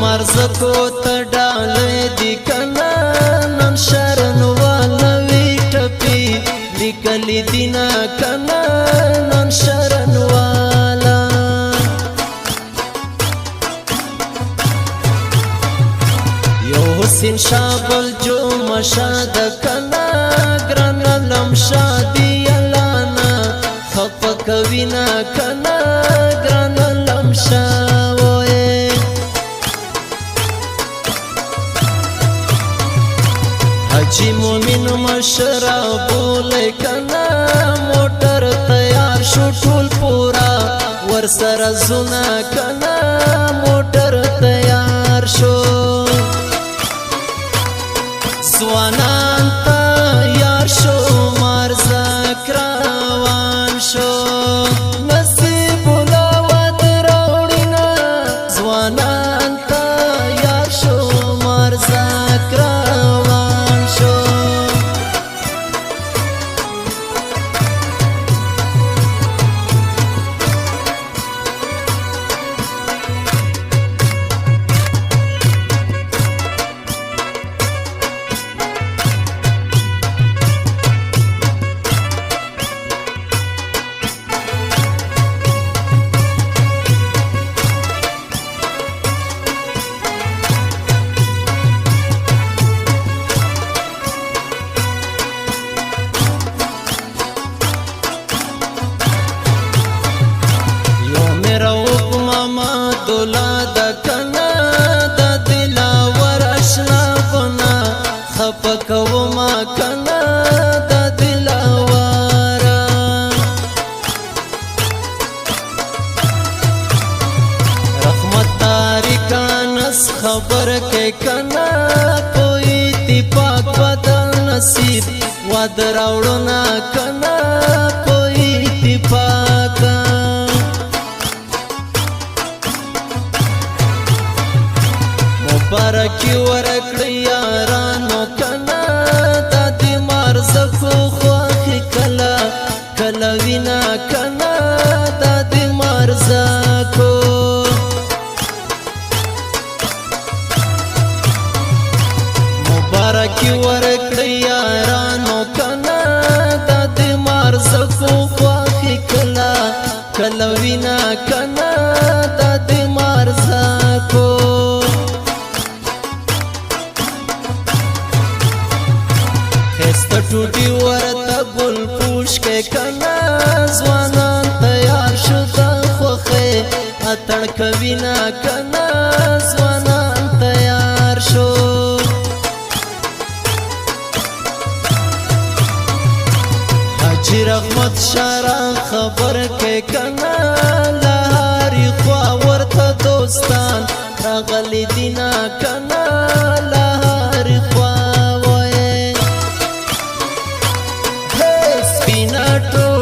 مرزکو ته ډالۍ دي کنه نن شرنوالوي ټپي لیکلي دي نه کنه نن شرنوالا یو حسین شابل جو مشاد کنه ګران لمشا دی الانا خپکوي نه کنه ګران لمشا حجی مومن مشرابو لیکنا موٹر تیار شو ټول پورا ورسر زنا کنا موٹر تیار شو زوانان تیار شو مرزک روان شو نصیب لاوت راوڑینا زوانان تیار شو مرزک روان شو دولاد کنا د دلاور اشرافنا خپکو ما کنا د دلاور رحمت تاریکانس خبر کې کنا کوئی اتفاق بدل نصیب واد راوړنا کنا کوئی اتفاق مبارکی ورکړی یارانو کنا د دې مرزکو خواخې کله کله وینا کنا د دې مرزکو مبارکی ورکړی یارانو کنا د دې مرزکو خواخې کله کله وینا کنا د دې مرزکو ټوټي ورته ګل پوش کې کنا ځوانان تیار شو د خوخه اتړ کوي نا کنا ځوانان تیار شو حاجی رحمت شارا خبر کې کنا لاري خوا ورته دوستان راغلي دینا کنا لاري خوا to